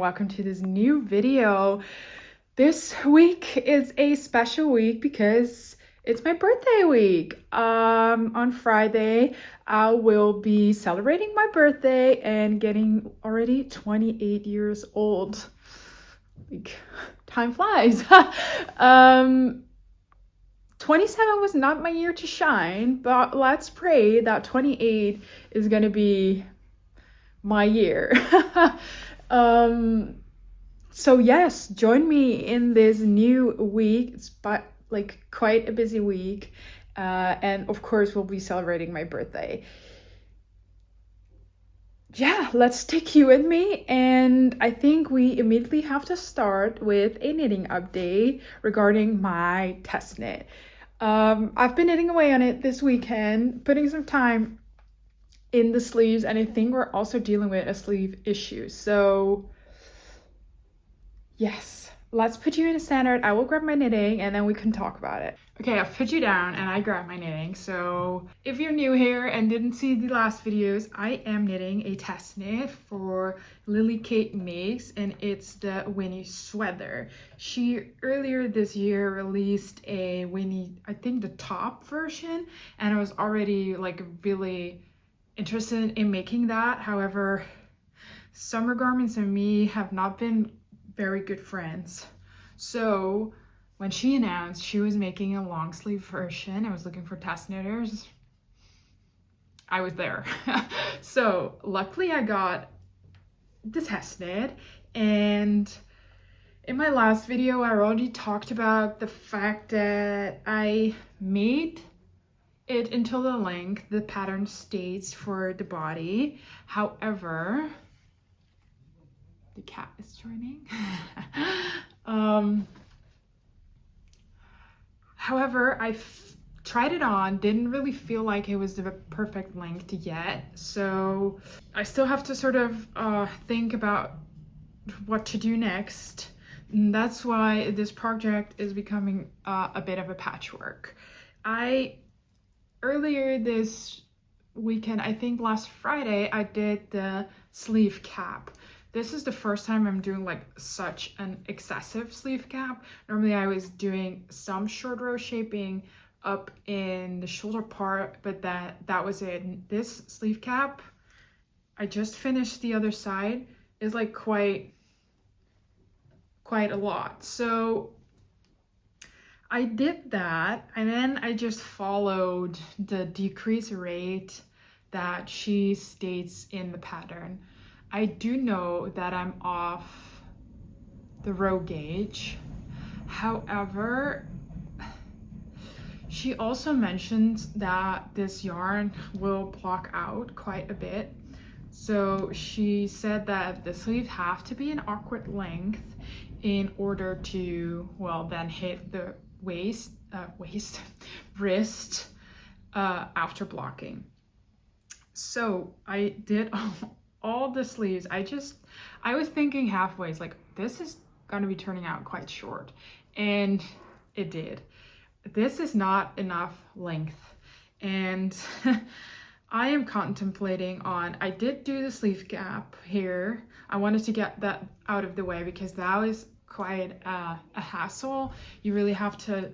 welcome to this new video. This week is a special week because it's my birthday week. On Friday I will be celebrating my birthday and getting already 28 years old. Like, time flies. 27 was not my year to shine, but let's pray that 28 is gonna be my year. So yes, join me in this new week. It's like quite a busy week, and of course we'll be celebrating my birthday. Yeah, let's take you with me, and I think we immediately have to start with a knitting update regarding my Testknit. I've been knitting away on it this weekend, putting some time in the sleeves, and I think we're also dealing with a sleeve issue. So yes, let's put you in a standard. I will grab my knitting and then we can talk about it. Okay, I've put you down and I grabbed my knitting. So if you're new here and didn't see the last videos, I am knitting a Testknit for Lily Kate Makes, and it's the Winnie Sweater. She earlier this year released a Winnie, I think the top version, and I was already like really interested in making that. However, summer garments and me have not been very good friends. So when she announced she was making a long sleeve version, I was looking for test knitters. I was there. So luckily I got the Testknit, and in my last video I already talked about the fact that I made it until the length the pattern states for the body. However, the cat is joining. However, I tried it on, didn't really feel like it was the perfect length yet, so I still have to sort of think about what to do next. And that's why this project is becoming a bit of a patchwork. Earlier this weekend, I think last Friday, I did the sleeve cap. This is the first time I'm doing like such an excessive sleeve cap. Normally I was doing some short row shaping up in the shoulder part, but that was it. This sleeve cap, I just finished the other side, is like quite a lot. So I did that, and then I just followed the decrease rate that she states in the pattern. I do know that I'm off the row gauge. However, she also mentions that this yarn will block out quite a bit. So she said that the sleeves have to be an awkward length in order to, well, then hit the wrist after blocking. So I did all the sleeves. I was thinking halfway, it's like, this is gonna be turning out quite short, and it did. This is not enough length, and I am contemplating on, I did do the sleeve gap here. I wanted to get that out of the way because that was quite a hassle. You really have to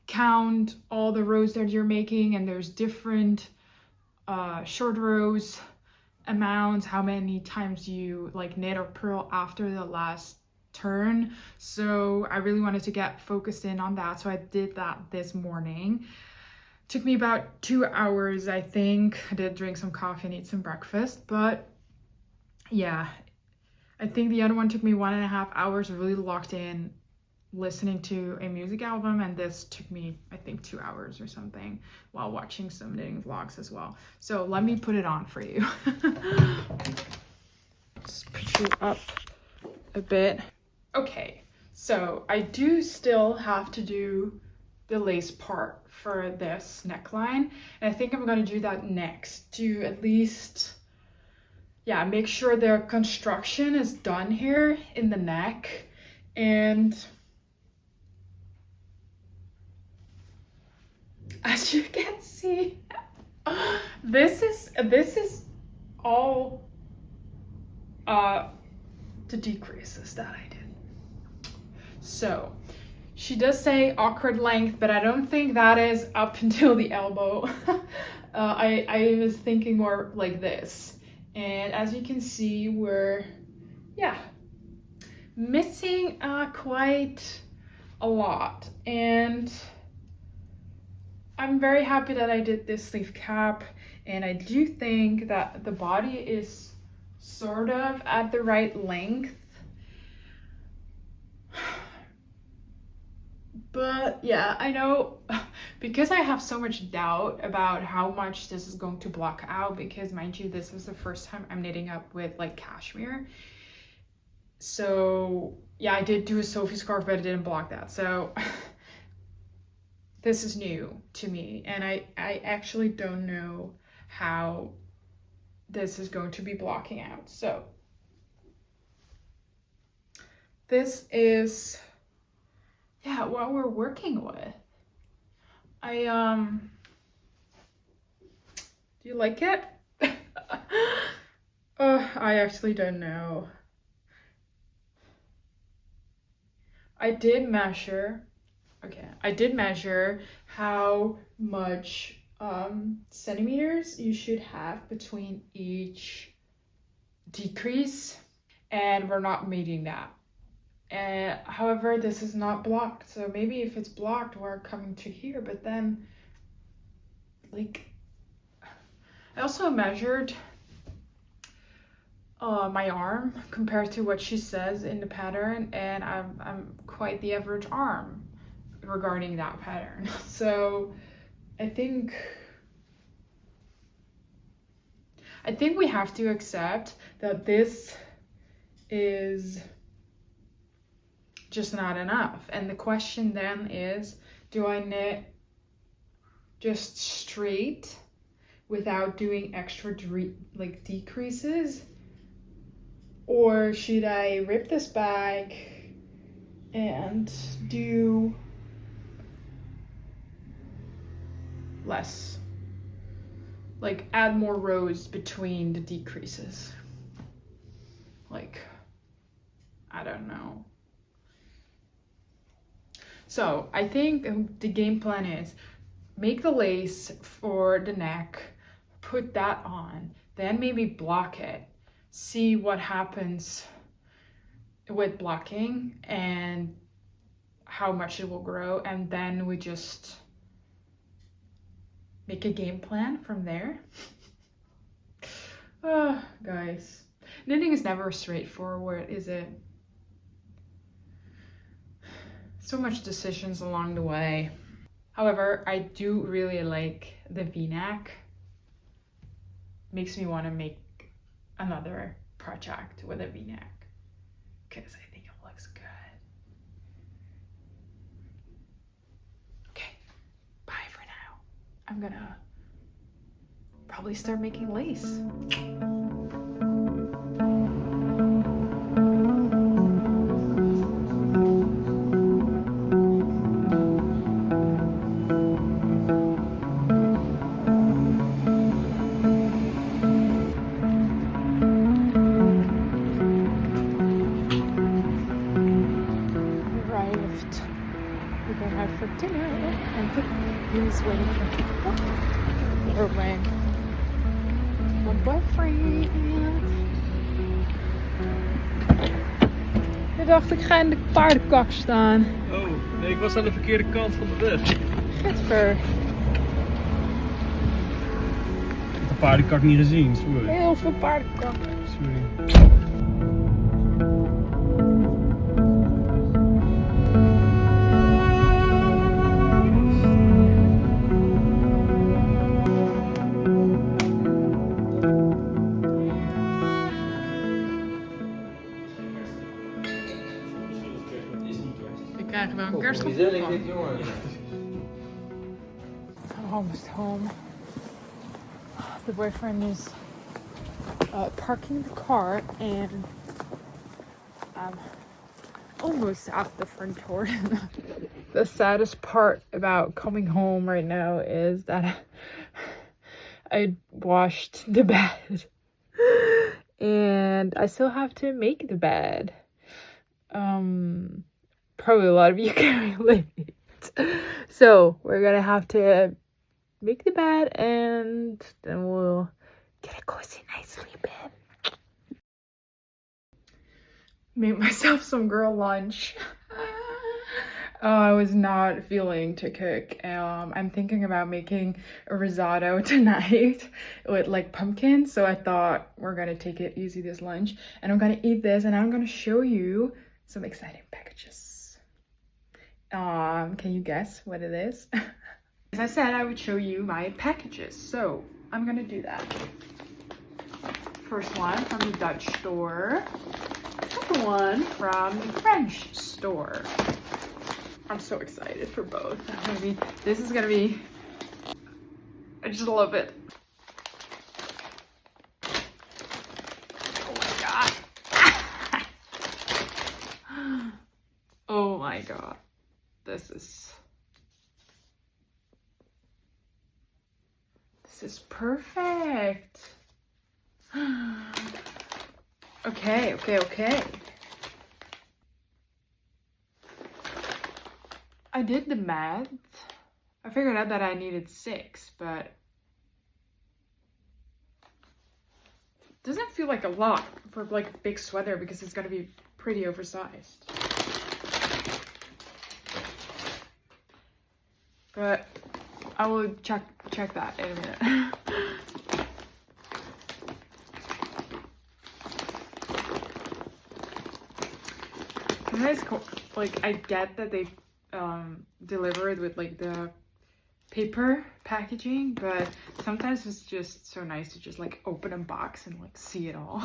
count all the rows that you're making, and there's different short rows amounts, how many times you like knit or purl after the last turn. So I really wanted to get focused in on that, so I did that this morning. Took me about 2 hours, I think. I did drink some coffee and eat some breakfast, but yeah, I think the other one took me 1.5 hours, really locked in listening to a music album, and this took me, I think, 2 hours or something while watching some knitting vlogs as well. So let me put it on for you. Just put you up a bit. Okay, so I do still have to do the lace part for this neckline, and I think I'm going to do that next to at least, yeah, make sure the construction is done here in the neck. And as you can see, this is all the decreases that I did. So she does say awkward length, but I don't think that is up until the elbow. I was thinking more like this. And as you can see, we're, yeah, missing quite a lot. And I'm very happy that I did this sleeve cap. And I do think that the body is sort of at the right length. But yeah, I know because I have so much doubt about how much this is going to block out, because mind you, this is the first time I'm knitting up with like cashmere. So yeah, I did do a Sophie scarf, but it didn't block that. So this is new to me, and I actually don't know how this is going to be blocking out. So this is, yeah, what we're working with. Do you like it? Oh, I actually don't know. I did measure how much centimeters you should have between each decrease, and we're not meeting that. However, this is not blocked, so maybe if it's blocked, we're coming to here. But then, like, I also measured my arm compared to what she says in the pattern, and I'm quite the average arm regarding that pattern. So I think we have to accept that this is just not enough. And the question then is, do I knit just straight without doing extra decreases, or should I rip this back and do less, like add more rows between the decreases? Like, I don't know. So I think the game plan is make the lace for the neck, put that on, then maybe block it, see what happens with blocking and how much it will grow, and then we just make a game plan from there. Guys, knitting is never straightforward, is it? So much decisions along the way. However, I do really like the V-neck. Makes me want to make another project with a V-neck because I think it looks good. Okay, bye for now. I'm gonna probably start making lace. For dinner, and he's waiting for my boyfriend. Ik dacht, ik ga in de paardenkak staan. Oh, nee, ik was aan de verkeerde kant van de weg. Getver. Ik heb de paardenkak niet gezien, sorry. Heel veel paardenkak. Sorry. Krijgen we een kerstgevoel van. Almost home. The boyfriend is parking the car, and I'm almost out the front door. The saddest part about coming home right now is that I washed the bed and I still have to make the bed. Probably a lot of you can relate. So we're gonna have to make the bed and then we'll get a cozy night sleep in. Made myself some girl lunch. I was not feeling to cook. I'm thinking about making a risotto tonight with like pumpkin. So I thought we're gonna take it easy this lunch and I'm gonna eat this and I'm gonna show you some exciting packages. Can you guess what it is? As I said, I would show you my packages. So I'm gonna do that. First one from the Dutch store. Second one from the French store. I'm so excited for both. This is gonna be, I just love it. Oh my god. Oh my god. This is perfect. Okay. I did the math. I figured out that I needed 6, but it doesn't feel like a lot for like a big sweater because it's gonna be pretty oversized. But I will check that in a minute. It's cool. Like I get that they deliver it with like the paper packaging, but sometimes it's just so nice to just like open a box and like see it all.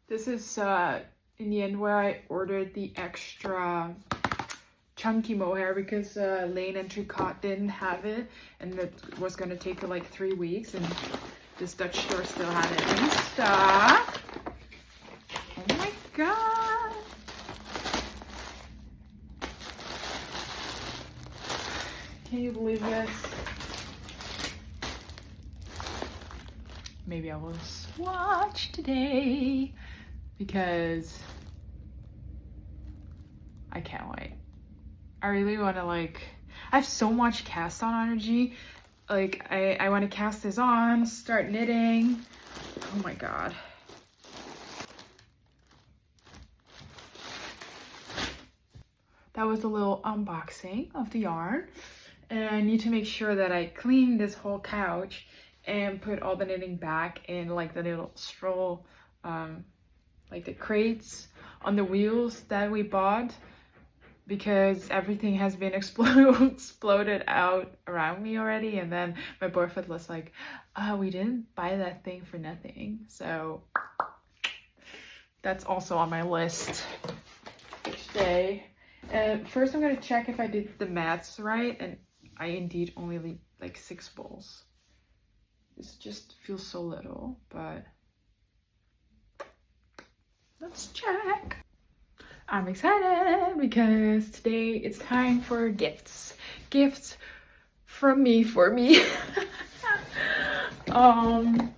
This is in the end where I ordered the extra chunky mohair because Lane and Tricot didn't have it and it was gonna take like 3 weeks and this Dutch store still had it in stock. Oh my god. Can you believe this? Maybe I will swatch today because I can't wait. I really want to like, I have so much cast on energy. Like I want to cast this on, start knitting. Oh my god. That was a little unboxing of the yarn. And I need to make sure that I clean this whole couch and put all the knitting back in like the little stroll, like the crates on the wheels that we bought, because everything has been exploded out around me already. And then my boyfriend was like, we didn't buy that thing for nothing. So that's also on my list today. And first I'm gonna check if I did the maths right, and I indeed only leave like 6 balls. This just feels so little, but let's check. I'm excited because today it's time for gifts. Gifts from me for me. I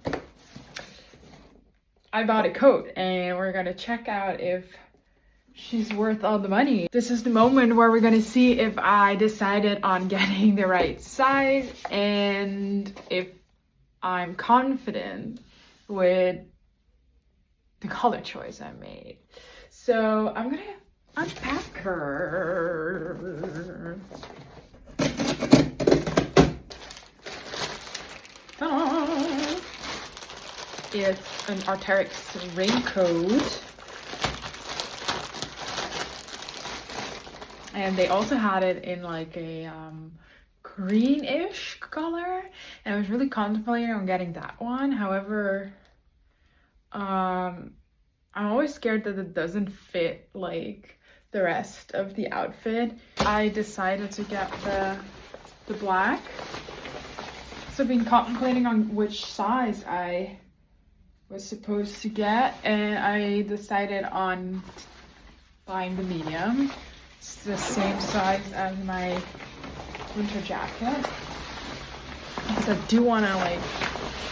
bought a coat and we're gonna check out if she's worth all the money. This is the moment where we're gonna see if I decided on getting the right size and if I'm confident with the color choice I made. So I'm gonna unpack her. Ta-da! It's an Arc'teryx raincoat. And they also had it in like a greenish color. And I was really contemplating on getting that one. However, I'm always scared that it doesn't fit like the rest of the outfit. I decided to get the black. So I've been contemplating on which size I was supposed to get, and I decided on buying the medium. It's the same size as my winter jacket. Because I do want to like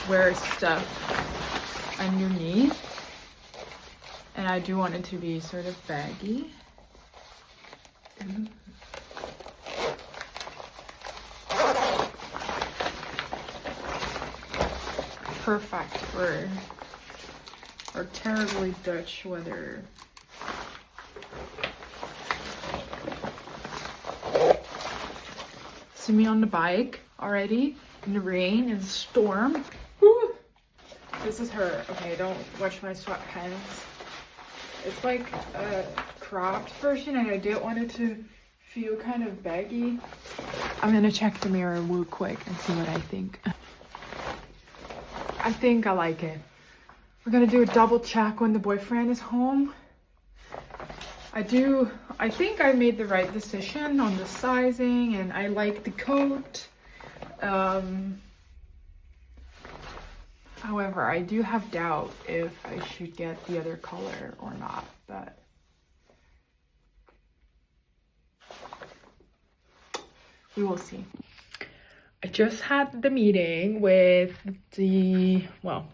wear stuff underneath. And I do want it to be sort of baggy. Perfect for terribly Dutch weather. See me on the bike already in the rain and the storm. Woo! This is her. Okay, don't watch my sweatpants. It's like a cropped version and I did want it to feel kind of baggy. I'm gonna check the mirror real quick and see what I think. I think I like it. We're gonna do a double check when the boyfriend is home. I think I made the right decision on the sizing and I like the coat. However, I do have doubt if I should get the other color or not, but we will see. I just had the meeting with the, well,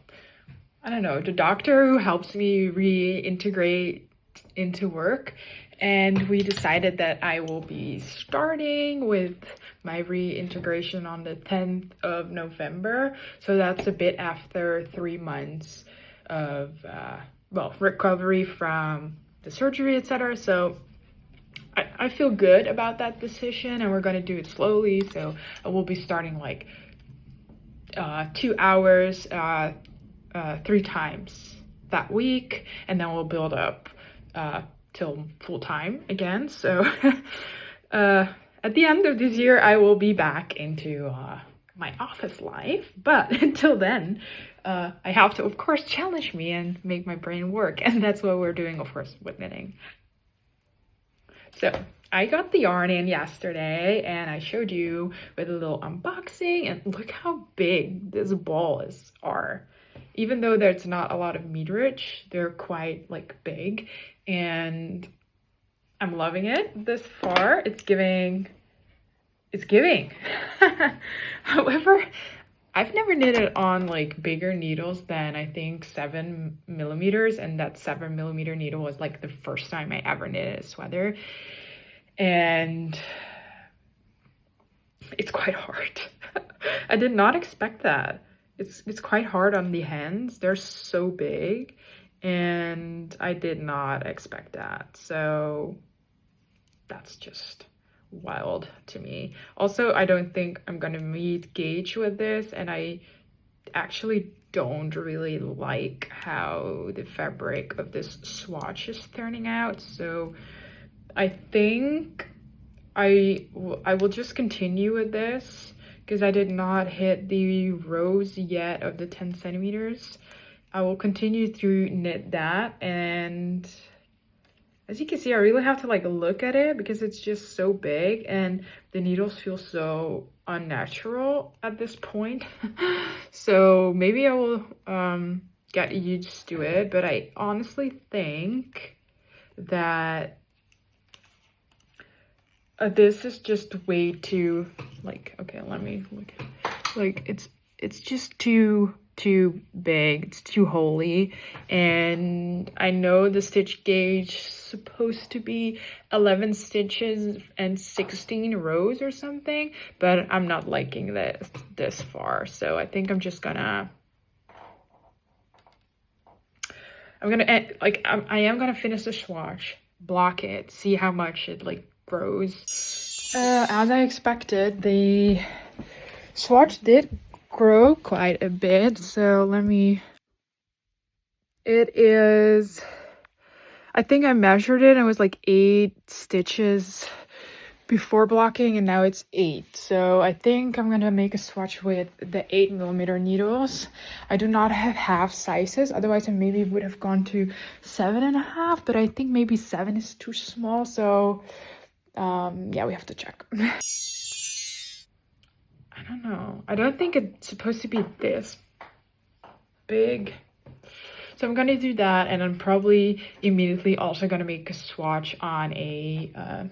I don't know, the doctor who helps me reintegrate into work, and we decided that I will be starting with my reintegration on the 10th of November. So that's a bit after 3 months of well, recovery from the surgery, etc. So I feel good about that decision, and we're going to do it slowly. So I will be starting like 2 hours 3 times that week, and then we'll build up till full time again. So at the end of this year, I will be back into my office life. But until then, I have to, of course, challenge me and make my brain work. And that's what we're doing, of course, with knitting. So I got the yarn in yesterday and I showed you with a little unboxing, and look how big these balls are. Even though there's not a lot of meterage, they're quite like big, and I'm loving it this far. It's giving. However, I've never knitted on like bigger needles than I think 7mm, and that 7mm needle was like the first time I ever knitted a sweater, and it's quite hard. I did not expect that. It's quite hard on the hands. They're so big, and I did not expect that. So that's just wild to me. Also, I don't think I'm gonna meet gauge with this, and I actually don't really like how the fabric of this swatch is turning out. So I think I will just continue with this, because I did not hit the rows yet of the 10 centimeters. I will continue to knit that, and as you can see, I really have to like look at it because it's just so big and the needles feel so unnatural at this point. So maybe I will get used to it, but I honestly think that this is just way too, like, okay, let me look, like it's just too big, it's too holy. And I know the stitch gauge is supposed to be 11 stitches and 16 rows or something, but I'm not liking this far. So I think I'm just gonna, I am gonna finish the swatch, block it, see how much it like grows. As I expected, the swatch did grow quite a bit. So it is, I think I measured it and it was like 8 stitches before blocking, and now it's 8. So I think I'm gonna make a swatch with the 8mm needles. I do not have half sizes, otherwise I maybe would have gone to 7.5, but I think maybe 7 is too small. So yeah, we have to check. I don't know. I don't think it's supposed to be this big. So I'm gonna do that, and I'm probably immediately also gonna make a swatch on a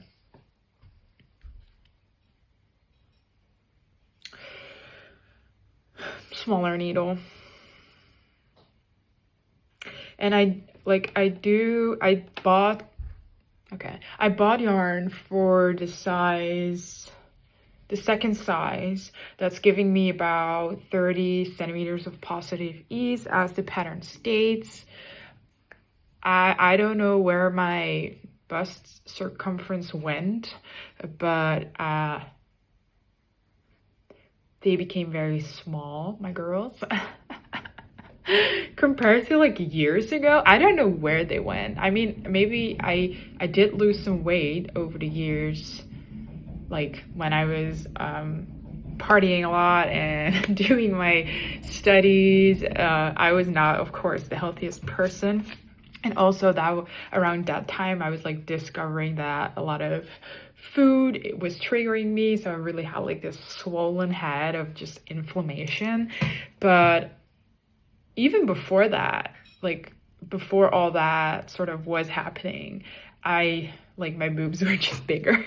smaller needle. And I bought yarn for the size, the second size, that's giving me about 30 centimeters of positive ease, as the pattern states. I don't know where my bust circumference went, but they became very small, my girls. Compared to like years ago. I don't know where they went. I mean, maybe I did lose some weight over the years, like when I was partying a lot and doing my studies. I was not, of course, the healthiest person. And also that around that time, I was like discovering that a lot of food was triggering me. So I really had like this swollen head of just inflammation. But even before that, like before all that sort of was happening, my boobs were just bigger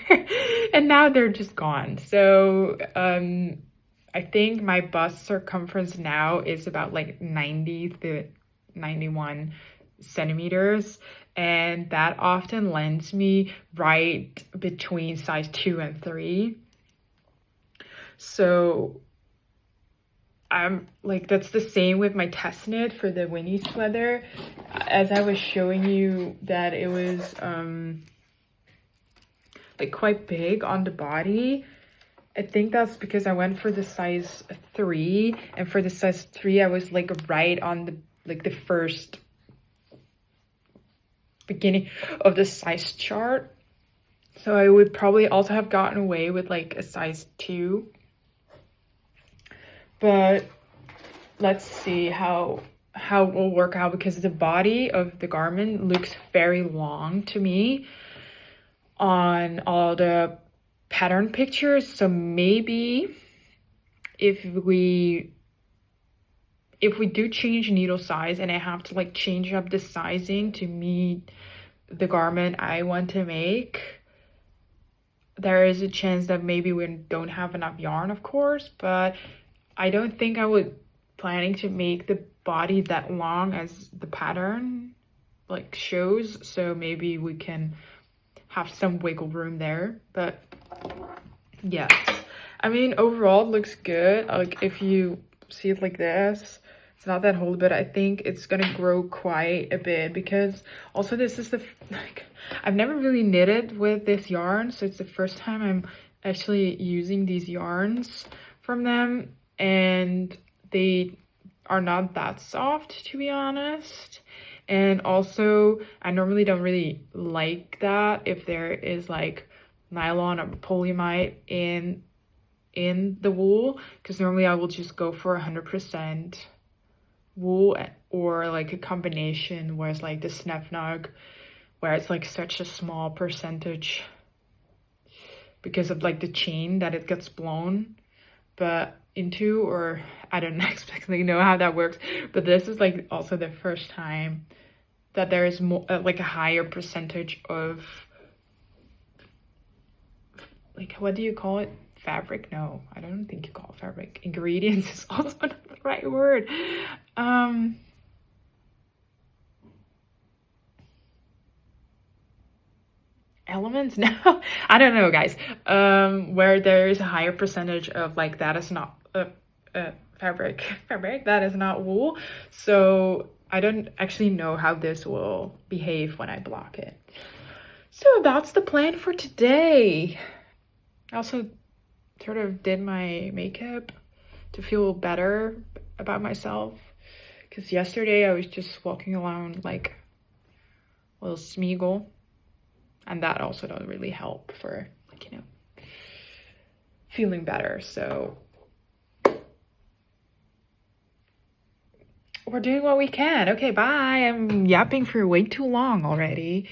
and now they're just gone. So I think my bust circumference now is about like 90 to 91 centimeters, and that often lands me right between size 2 and 3. So I'm like, that's the same with my Testknit for the Winnie Sweater. As I was showing you that it was like quite big on the body. I think that's because I went for the size 3, and for the size 3 I was like right on the first beginning of the size chart. So I would probably also have gotten away with like a size 2. But let's see how it will work out, because the body of the garment looks very long to me on all the pattern pictures. So maybe if we do change needle size and I have to like change up the sizing to meet the garment I want to make, there is a chance that maybe we don't have enough yarn, of course, but I don't think I would planning to make the body that long as the pattern like shows. So maybe we can have some wiggle room there. But yes, I mean, overall it looks good. Like if you see it like this, it's not that whole, but I think it's gonna grow quite a bit, because also this is I've never really knitted with this yarn, so it's the first time I'm actually using these yarns from them, and they are not that soft, to be honest. And also I normally don't really like that if there is like nylon or polyamide in the wool, because normally I will just go for 100% wool, or like a combination where it's like the snap-nog, where it's like such a small percentage because of like the chain that it gets blown but into, or I don't exactly know how that works. But this is like also the first time that there is more like a higher percentage of like, what do you call it, fabric? No, I don't think you call it fabric. Ingredients is also not the right word. Elements? No, I don't know, guys. Where there's a higher percentage of like, that is not fabric, that is not wool. So I don't actually know how this will behave when I block it. So that's the plan for today. I also sort of did my makeup to feel better about myself, because yesterday I was just walking around like a little Smeagol, and that also doesn't really help for like, you know, feeling better. So we're doing what we can. Okay, bye. I'm yapping for way too long already.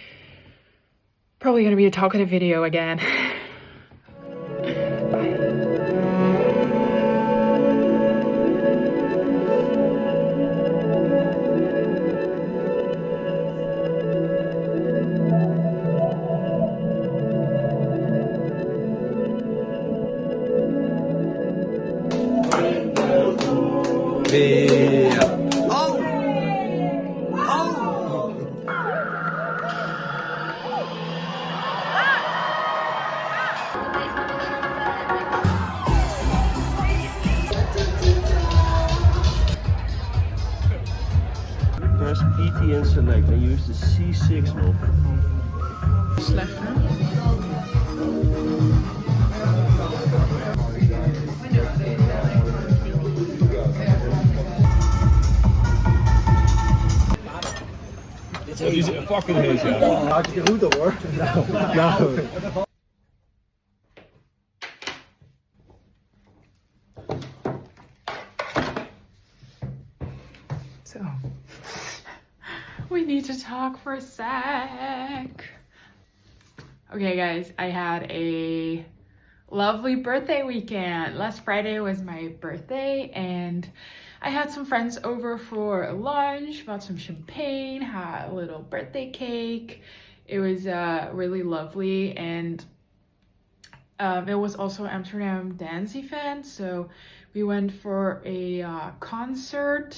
Probably gonna be a talkative video again. Bye. weer. Oh! Oh! Press PT and select and use the C6 knob. Slecht, hè? Die zit fucking heet, ja. Hartstikke goed op hoor. Nou. So, we need to talk for a sec. Okay guys, I had a lovely birthday weekend. Last Friday was my birthday and I had some friends over for lunch, bought some champagne, had a little birthday cake. It was really lovely, and it was also Amsterdam dance event, so we went for a concert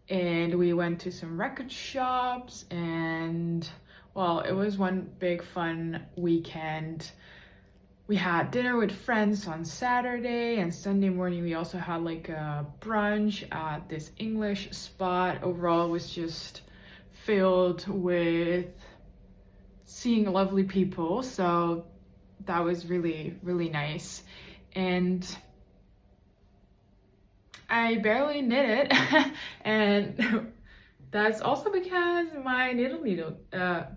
and we went to some record shops, and well, it was one big fun weekend. We had dinner with friends on Saturday, and Sunday morning we also had like a brunch at this English spot. Overall, it was just filled with seeing lovely people, so that was really, really nice. And I barely knit it, and that's also because my needle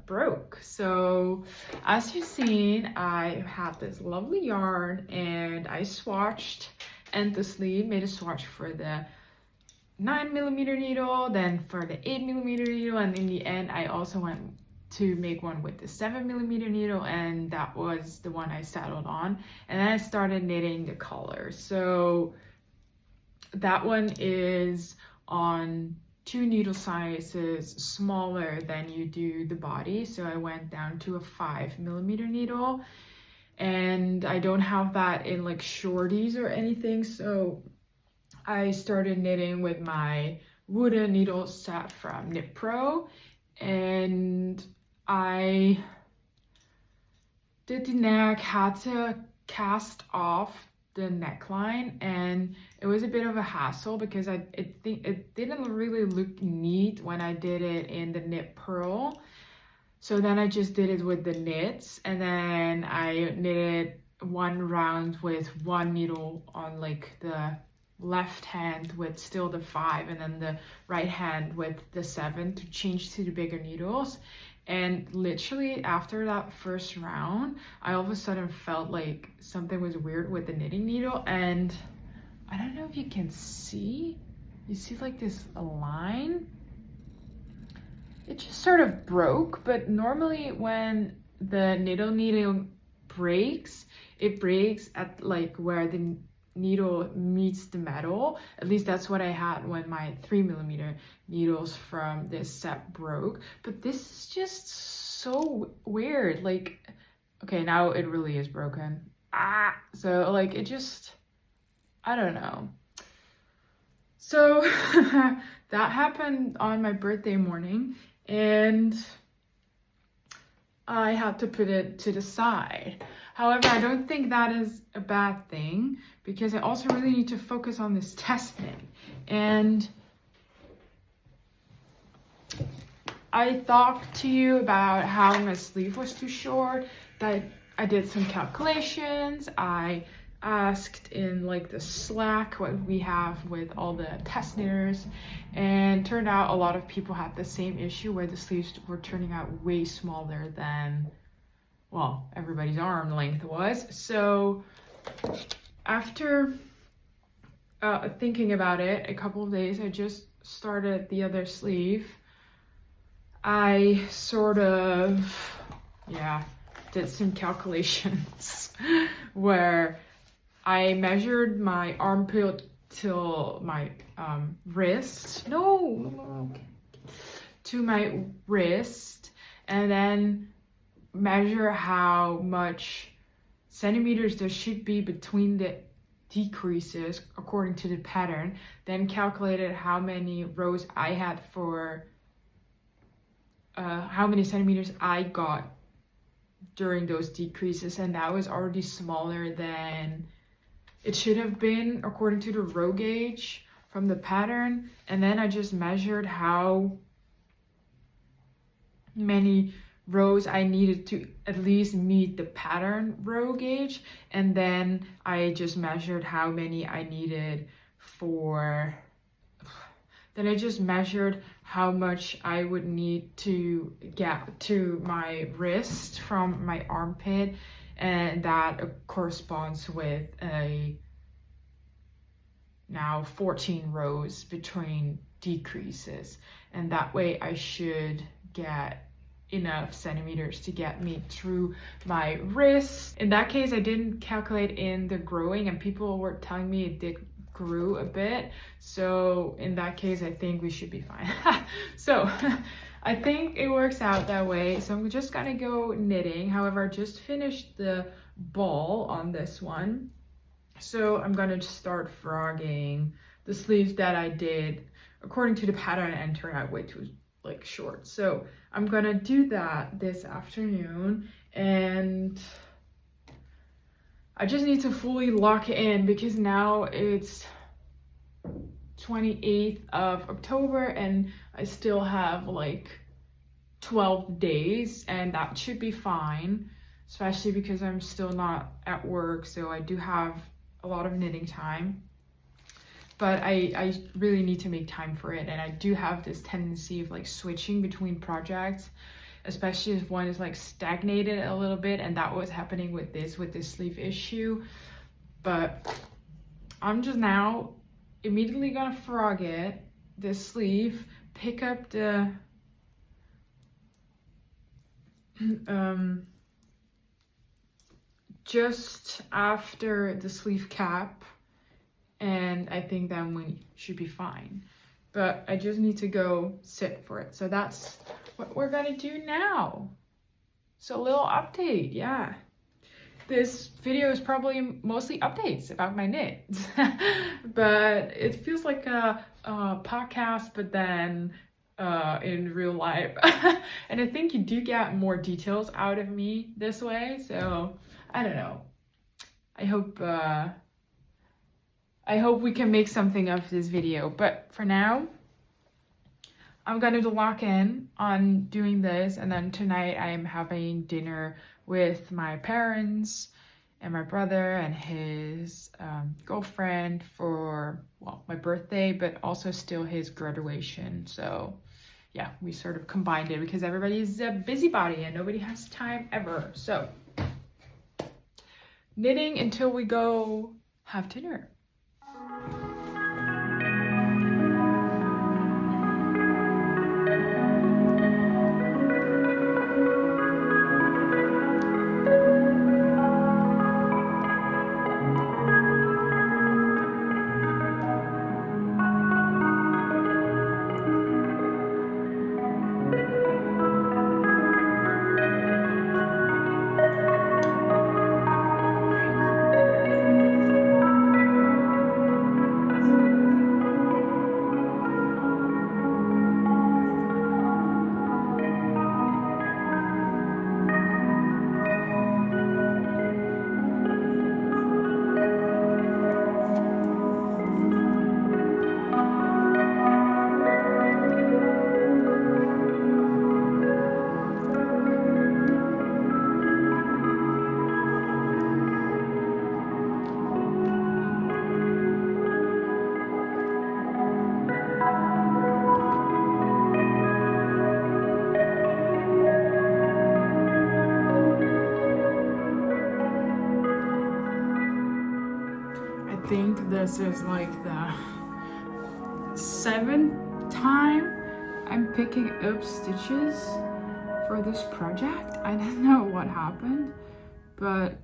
broke. So as you've seen, I have this lovely yarn and I swatched endlessly, made a swatch for the 9mm needle, then for the 8mm needle, and in the end I also went to make one with the 7mm needle, and that was the one I settled on. And then I started knitting the collar. So that one is on 2 needle sizes smaller than you do the body, so I went down to a 5mm needle, and I don't have that in like shorties or anything, so I started knitting with my wooden needle set from Knit Pro, and I did the neck, had to cast off the neckline, and it was a bit of a hassle because I think it didn't really look neat when I did it in the knit purl. So then I just did it with the knits, and then I knitted one round with one needle on like the left hand with still the 5, and then the right hand with the 7 to change to the bigger needles. And literally after that first round, I all of a sudden felt like something was weird with the knitting needle, and I don't know if you can see, you see like this line? It just sort of broke, but normally when the needle breaks, it breaks at like where the needle meets the metal. At least that's what I had when my 3mm needles from this set broke. But this is just so weird. Like, okay, now it really is broken. So like it just, I don't know. So that happened on my birthday morning, and I had to put it to the side. However, I don't think that is a bad thing, because I also really need to focus on this Testknit. And I talked to you about how my sleeve was too short, that I did some calculations. I asked in like the Slack what we have with all the test knitters, and turned out a lot of people had the same issue where the sleeves were turning out way smaller than, well, everybody's arm length was. So after thinking about it a couple of days, I just started the other sleeve. I sort of, did some calculations where I measured my armpit till my wrist. To my wrist, and then measure how much centimeters there should be between the decreases according to the pattern, then calculated how many rows I had for how many centimeters I got during those decreases, and that was already smaller than it should have been according to the row gauge from the pattern. And then I just measured how many rows I needed to at least meet the pattern row gauge, and then I just measured how many I needed for, then I just measured how much I would need to get to my wrist from my armpit, and that corresponds with a now 14 rows between decreases, and that way I should get enough centimeters to get me through my wrist. In that case, I didn't calculate in the growing, and people were telling me it did grew a bit, so in that case I think we should be fine. So I think it works out that way. So I'm just gonna go knitting. However, I just finished the ball on this one, so I'm gonna start frogging the sleeves that I did according to the pattern and turned out way too like short. So I'm gonna do that this afternoon, and I just need to fully lock in because now it's 28th of October and I still have like 12 days, and that should be fine, especially because I'm still not at work, so I do have a lot of knitting time. But I really need to make time for it, and I do have this tendency of like switching between projects, especially if one is like stagnated a little bit, and that was happening with this sleeve issue. But I'm just now immediately gonna frog it, this sleeve, pick up the just after the sleeve cap, and I think then we should be fine. But I just need to go sit for it. So that's what we're gonna do now. So a little update, yeah. This video is probably mostly updates about my knits, but it feels like a podcast, but then in real life. And I think you do get more details out of me this way, so I don't know. I hope we can make something of this video, but for now, I'm going to lock in on doing this, and then tonight I am having dinner with my parents and my brother and his girlfriend for, well, my birthday, but also still his graduation. So yeah, we sort of combined it because everybody's a busybody and nobody has time ever. So knitting until we go have dinner. I think this is like the 7th time I'm picking up stitches for this project. I don't know what happened, but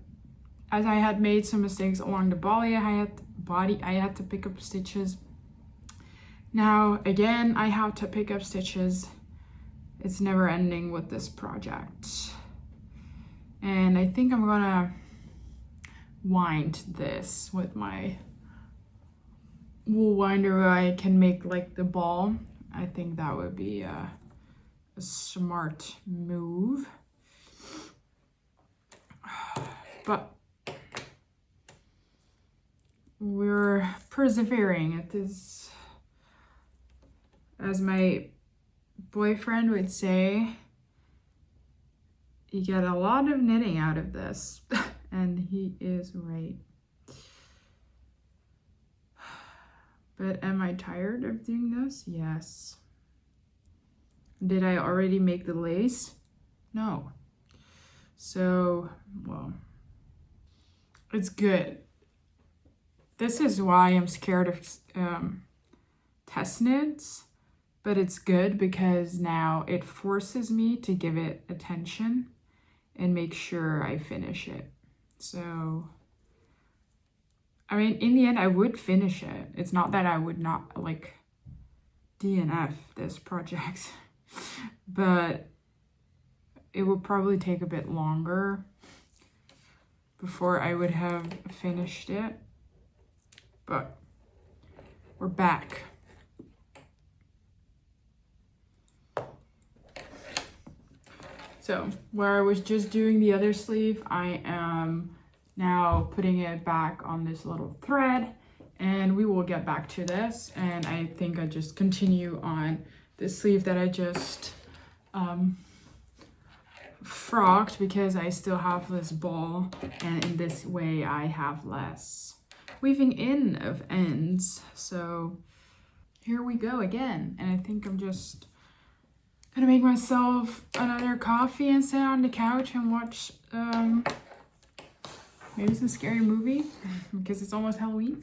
as I had made some mistakes along the body, I had to pick up stitches. Now again, I have to pick up stitches. It's never ending with this project. And I think I'm gonna wind this with my wool winder where I can make like the ball. I think that would be a smart move. But we're persevering at this. As my boyfriend would say, you get a lot of knitting out of this. And he is right. But am I tired of doing this? Yes. Did I already make the lace? No. So, well, it's good. This is why I'm scared of Testknits, but it's good because now it forces me to give it attention and make sure I finish it. So, I mean, in the end, I would finish it. It's not that I would not, like, DNF this project, but it would probably take a bit longer before I would have finished it. But we're back. So, where I was just doing the other sleeve, I am now putting it back on this little thread, and we will get back to this. And I think I just continue on the sleeve that I just frocked, because I still have this ball, and in this way I have less weaving in of ends. So here we go again, and I think I'm just gonna make myself another coffee and sit on the couch and watch maybe some scary movie because it's almost Halloween.